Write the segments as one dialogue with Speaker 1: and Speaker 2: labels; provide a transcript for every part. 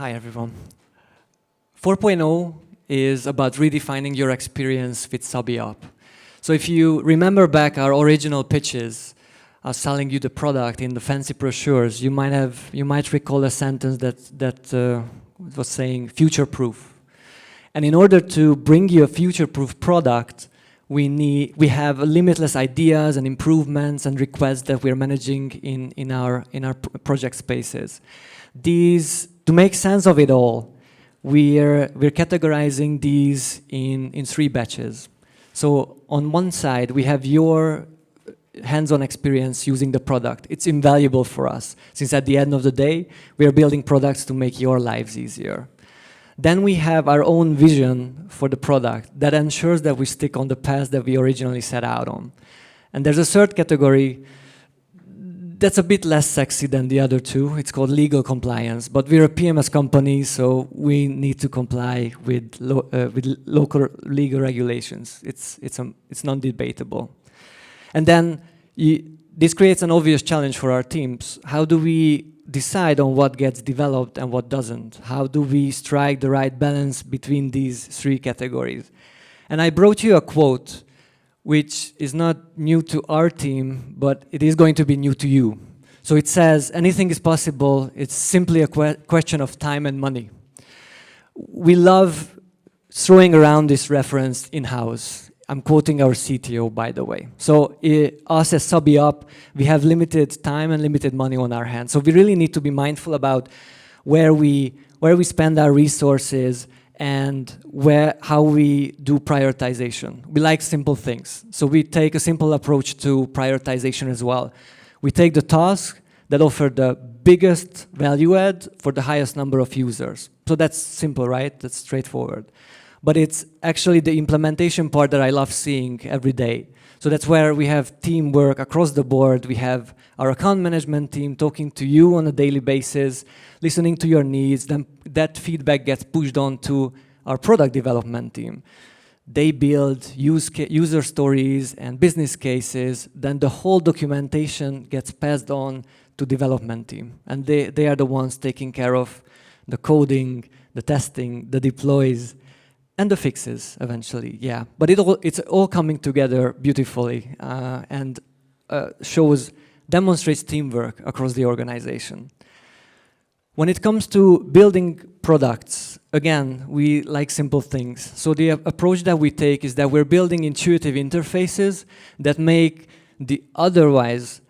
Speaker 1: Hi, everyone. 4.0 is about redefining your experience with SabeeApp. So if you remember back our original pitches, selling you the product in the fancy brochures, you might recall a sentence that was saying future-proof. And in order to bring you a future-proof product, we have limitless ideas and improvements and requests that we're managing in our project spaces. To make sense of it all, we're categorizing these in three batches. So on one side, we have your hands-on experience using the product. It's invaluable for us, since at the end of the day, we are building products to make your lives easier. Then we have our own vision for the product that ensures that we stick on the path that we originally set out on. And there's a third category that's a bit less sexy than the other two. It's called legal compliance, but we're a PMS company, so we need to comply with local legal regulations. It's non-debatable. And then this creates an obvious challenge for our teams. How do we decide on what gets developed and what doesn't? How do we strike the right balance between these three categories? And I brought you a quote which is not new to our team, but it is going to be new to you. So it says, anything is possible, it's simply a question of time and money. We love throwing around this reference in-house. I'm quoting our CTO, by the way. So us as SabeeApp, we have limited time and limited money on our hands. So we really need to be mindful about where we spend our resources and how we do prioritization. We like simple things. So we take a simple approach to prioritization as well. We take the tasks that offer the biggest value add for the highest number of users. So that's simple, right? That's straightforward. But it's actually the implementation part that I love seeing every day. So that's where we have teamwork across the board. We have our account management team talking to you on a daily basis, listening to your needs. Then that feedback gets pushed on to our product development team. They build user stories and business cases. Then the whole documentation gets passed on to development team. And they are the ones taking care of the coding, the testing, the deploys, and the fixes eventually, yeah. But it's all coming together beautifully and demonstrates teamwork across the organization. When it comes to building products, again, we like simple things. So the approach that we take is that we're building intuitive interfaces that make the otherwise,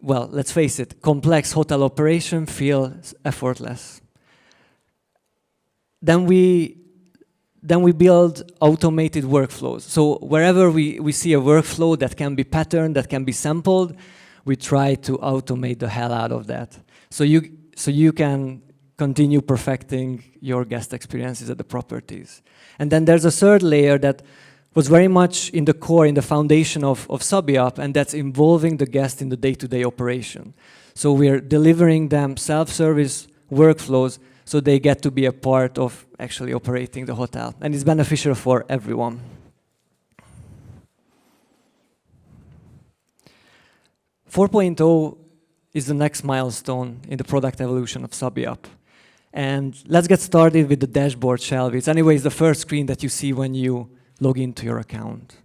Speaker 1: well, let's face it, complex hotel operation feel effortless. Then we build automated workflows. So wherever we see a workflow that can be patterned, that can be sampled, we try to automate the hell out of that. So you can continue perfecting your guest experiences at the properties. And then there's a third layer that was very much in the core, in the foundation of SabeeApp, and that's involving the guest in the day-to-day operation. So we're delivering them self-service workflows so they get to be a part of actually operating the hotel. And it's beneficial for everyone. 4.0 is the next milestone in the product evolution of SabeeApp. And let's get started with the dashboard, shall we? It's anyways the first screen that you see when you log into your account.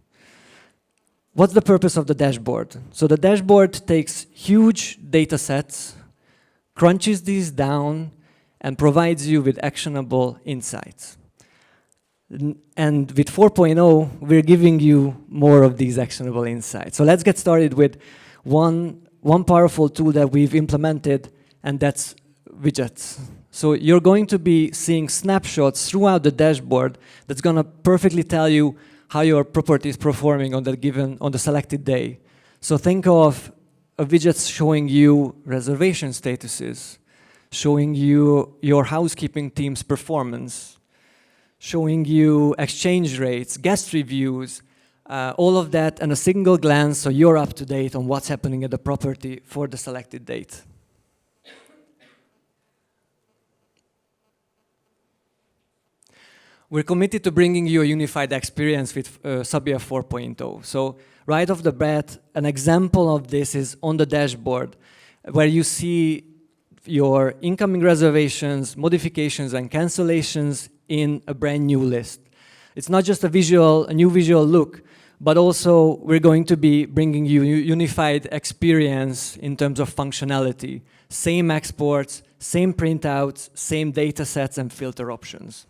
Speaker 1: What's the purpose of the dashboard? So the dashboard takes huge data sets, crunches these down, and provides you with actionable insights. And with 4.0, we're giving you more of these actionable insights. So let's get started with one powerful tool that we've implemented, and that's widgets. So you're going to be seeing snapshots throughout the dashboard that's going to perfectly tell you how your property is performing on the selected day. So think of a widget showing you reservation statuses, showing you your housekeeping team's performance, showing you exchange rates, guest reviews, all of that in a single glance so you're up to date on what's happening at the property for the selected date. We're committed to bringing you a unified experience with SabeeApp 4.0. So right off the bat, an example of this is on the dashboard, where you see your incoming reservations, modifications, and cancellations in a brand new list. It's not just a new visual look, but also we're going to be bringing you unified experience in terms of functionality. Same exports, same printouts, same data sets and filter options.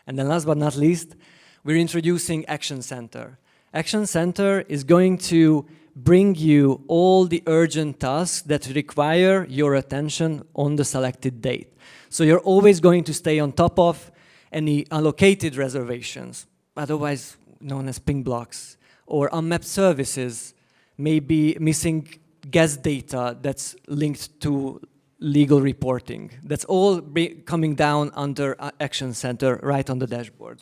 Speaker 1: And then last but not least, we're introducing Action Center. Action Center is going to bring you all the urgent tasks that require your attention on the selected date. So you're always going to stay on top of any allocated reservations, otherwise known as ping blocks, or unmapped services, maybe missing guest data that's linked to legal reporting. That's all coming down under Action Center right on the dashboard.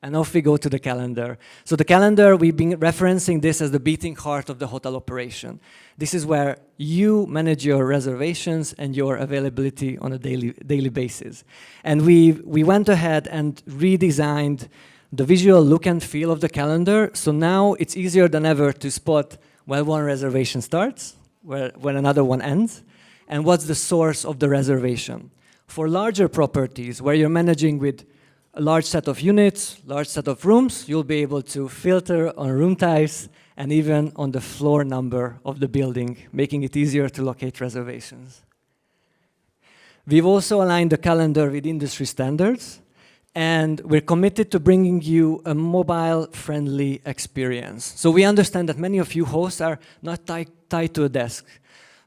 Speaker 1: And off we go to the calendar. So the calendar, we've been referencing this as the beating heart of the hotel operation. This is where you manage your reservations and your availability on a daily basis. And we went ahead and redesigned the visual look and feel of the calendar. So now it's easier than ever to spot when one reservation starts, when another one ends, and what's the source of the reservation. For larger properties where you're managing with a large set of units, large set of rooms, you'll be able to filter on room types and even on the floor number of the building, making it easier to locate reservations. We've also aligned the calendar with industry standards, and we're committed to bringing you a mobile-friendly experience. So we understand that many of you hosts are not tied to a desk,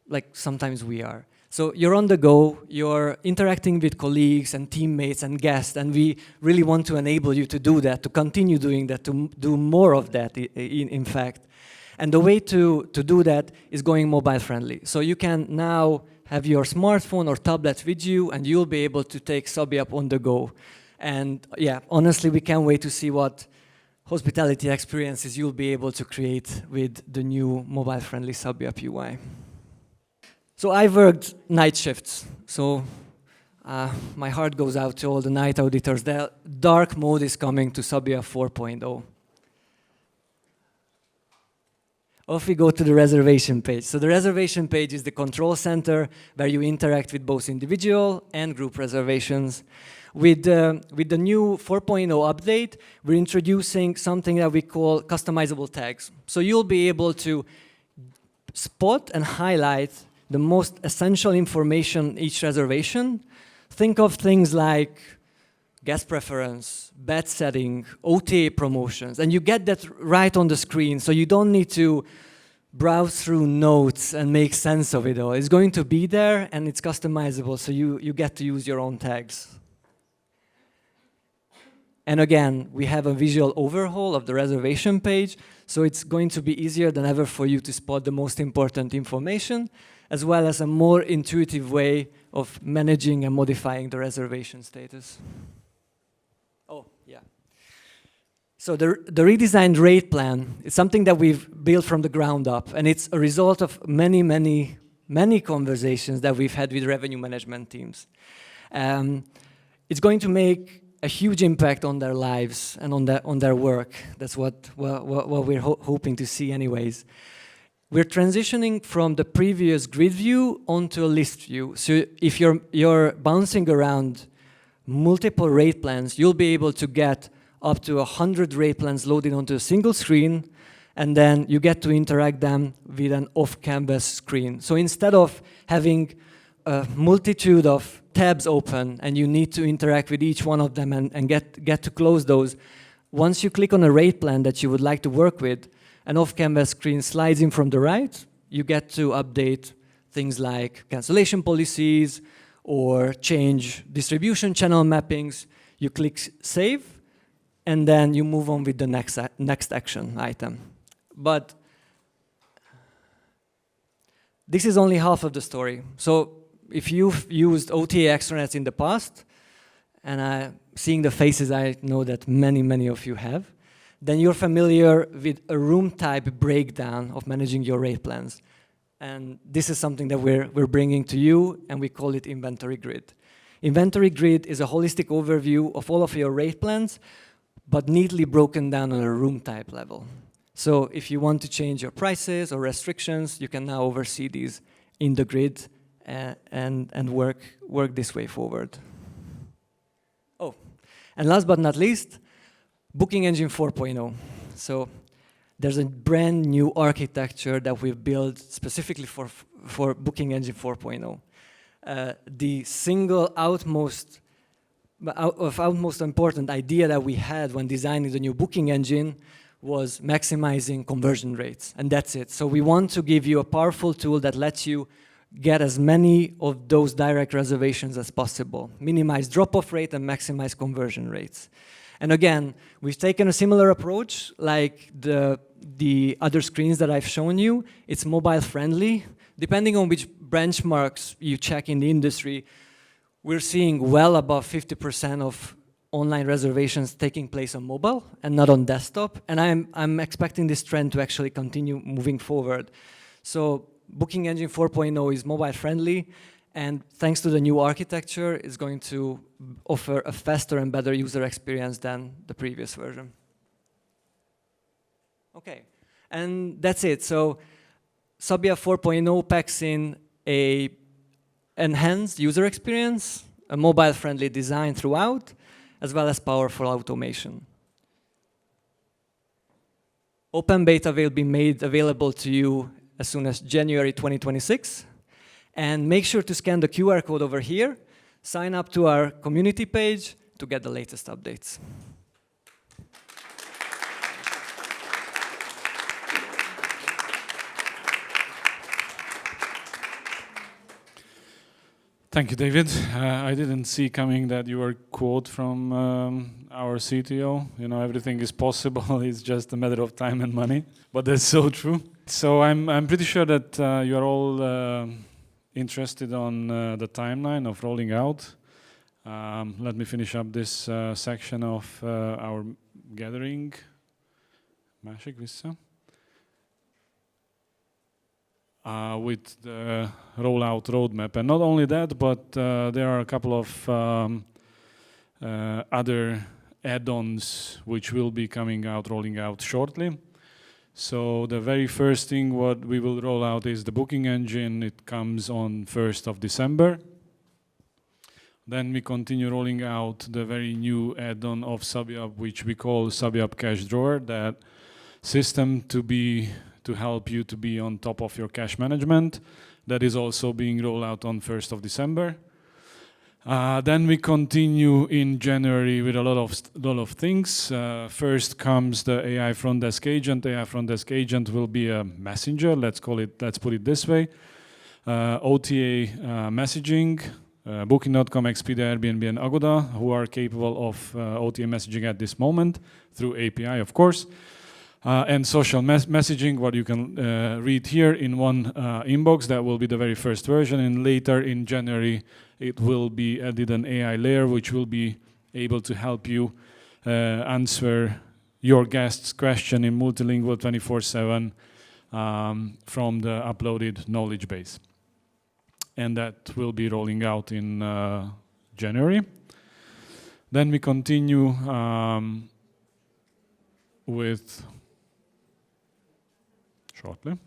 Speaker 1: like sometimes we are. So you're on the go, you're interacting with colleagues and teammates and guests, and we really want to enable you to do that, to continue doing that, to do more of that, in fact. And the way to do that is going mobile-friendly. So you can now have your smartphone or tablet with you, and you'll be able to take SabeeApp on the go. And yeah, honestly, we can't wait to see what hospitality experiences you'll be able to create with the new mobile-friendly SabeeApp UI. So I worked night shifts, so my heart goes out to all the night auditors. The dark mode is coming to SabeeApp 4.0. Off we go to the reservation page. So the reservation page is the control center where you interact with both individual and group reservations. With the new 4.0 update, we're introducing something that we call customizable tags. So you'll be able to spot and highlight the most essential information in each reservation. Think of things like guest preference, bed setting, OTA promotions, and you get that right on the screen, so you don't need to browse through notes and make sense of it all. It's going to be there, and it's customizable, so you get to use your own tags. And again, we have a visual overhaul of the reservation page, so it's going to be easier than ever for you to spot the most important information, as well as a more intuitive way of managing and modifying the reservation status. Oh, yeah. So the redesigned rate plan is something that we've built from the ground up, and it's a result of many conversations that we've had with revenue management teams. It's going to make a huge impact on their lives and on their work. That's what we're hoping to see anyways. We're transitioning from the previous grid view onto a list view. So if you're bouncing around multiple rate plans, you'll be able to get up to 100 rate plans loaded onto a single screen, and then you get to interact them with an off-canvas screen. So instead of having a multitude of tabs open and you need to interact with each one of them and get to close those, once you click on a rate plan that you would like to work with, an off-canvas screen slides in from the right. You get to update things like cancellation policies or change distribution channel mappings. You click save, and then you move on with the next action item. But this is only half of the story. So if you've used OTA extranets in the past, and seeing the faces, I know that many of you have, then you're familiar with a room type breakdown of managing your rate plans. And this is something that we're bringing to you, and we call it inventory grid. Inventory grid is a holistic overview of all of your rate plans, but neatly broken down on a room type level. So if you want to change your prices or restrictions, you can now oversee these in the grid and work this way forward. Oh, and last but not least, Booking Engine 4.0. So there's a brand new architecture that we've built specifically for Booking Engine 4.0. The single utmost important idea that we had when designing the new booking engine was maximizing conversion rates, and that's it. So we want to give you a powerful tool that lets you get as many of those direct reservations as possible, minimize drop-off rate and maximize conversion rates. And again, we've taken a similar approach like the other screens that I've shown you. It's mobile friendly. Depending on which benchmarks you check in the industry, we're seeing well above 50% of online reservations taking place on mobile and not on desktop. And I'm expecting this trend to actually continue moving forward. So Booking Engine 4.0 is mobile friendly, and thanks to the new architecture, it's going to offer a faster and better user experience than the previous version. Okay, and that's it. So SabeeApp 4.0 packs in a enhanced user experience, a mobile-friendly design throughout, as well as powerful automation. Open beta will be made available to you as soon as January 2026. And make sure to scan the QR code over here, sign up to our community page to get the latest updates.
Speaker 2: Thank you, David. I didn't see coming that you were quote from our CTO. You know, everything is possible. It's just a matter of time and money. But that's so true. So I'm pretty sure that you are all interested on the timeline of rolling out. Let me finish up this section of our gathering. Másik vissza. With the rollout roadmap. And not only that, but there are a couple of other add-ons which will be rolling out shortly. So the very first thing what we will roll out is the booking engine. It comes on 1st of December. Then we continue rolling out the very new add-on of SabeeApp, which we call SabeeApp Cash Drawer, that system to help you to be on top of your cash management. That is also being rolled out on 1st of December. Then we continue in January with a lot of things. First comes the AI front desk agent. AI front desk agent will be a messenger. Let's put it this way. OTA messaging. Booking.com, Expedia, Airbnb, and Agoda, who are capable of OTA messaging at this moment through API, of course. And social messaging, what you can read here in one inbox. That will be the very first version, and later in January it will be added an AI layer which will be able to help you answer your guest's question in multilingual 24/7 from the uploaded knowledge base. And that will be rolling out in January. Then we continue with shortly.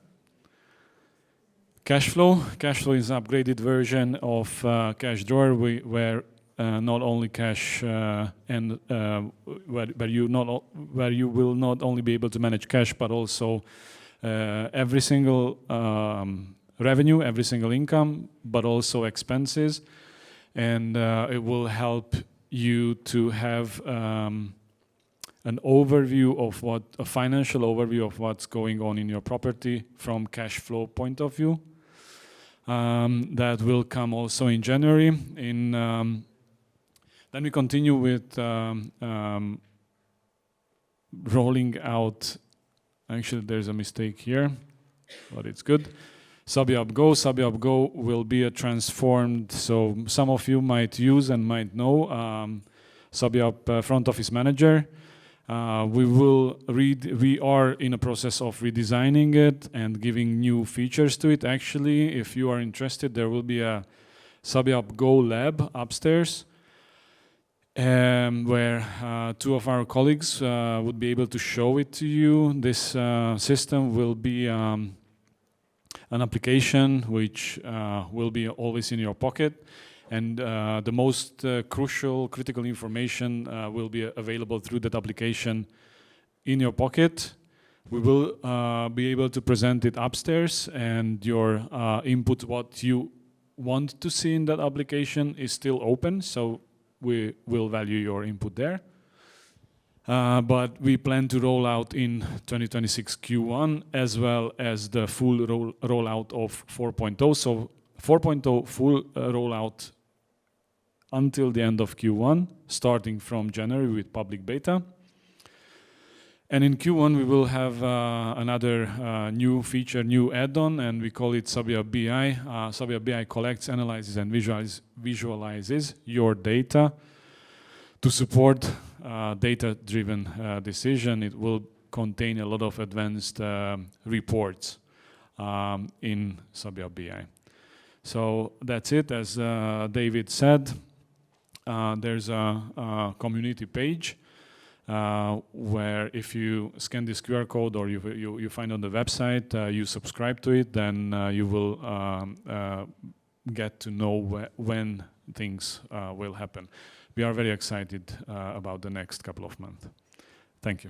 Speaker 2: Cashflow. Cashflow is an upgraded version of Cash Drawer, where not only cash and where you will not only be able to manage cash, but also every single revenue, every single income, but also expenses, and it will help you to have a financial overview of what's going on in your property from cash flow point of view. That will come also in January. Then we continue with rolling out. Actually, there's a mistake here, but it's good. SabeeApp Go. SabeeApp Go will be a transformed. So some of you might use and might know SabeeApp Front Office Manager. We are in a process of redesigning it and giving new features to it. Actually, if you are interested, there will be a SabeeApp Go lab upstairs, where two of our colleagues would be able to show it to you. This system will be an application which will be always in your pocket, and the most critical information will be available through that application in your pocket. We will be able to present it upstairs, and your input, what you want to see in that application, is still open, so we will value your input there. But we plan to roll out in 2026 Q1, as well as the full rollout of 4.0. So 4.0 full rollout until the end of Q1, starting from January with public beta. And in Q1, we will have another new feature, new add-on, and we call it SabeeApp BI. SabeeApp BI collects, analyzes, and visualizes your data to support data-driven decision. It will contain a lot of advanced reports in SabeeApp BI. So that's it. As David said, there's a community page where if you scan this QR code or you find on the website, you subscribe to it, then you will get to know when things will happen. We are very excited about the next couple of months. Thank you.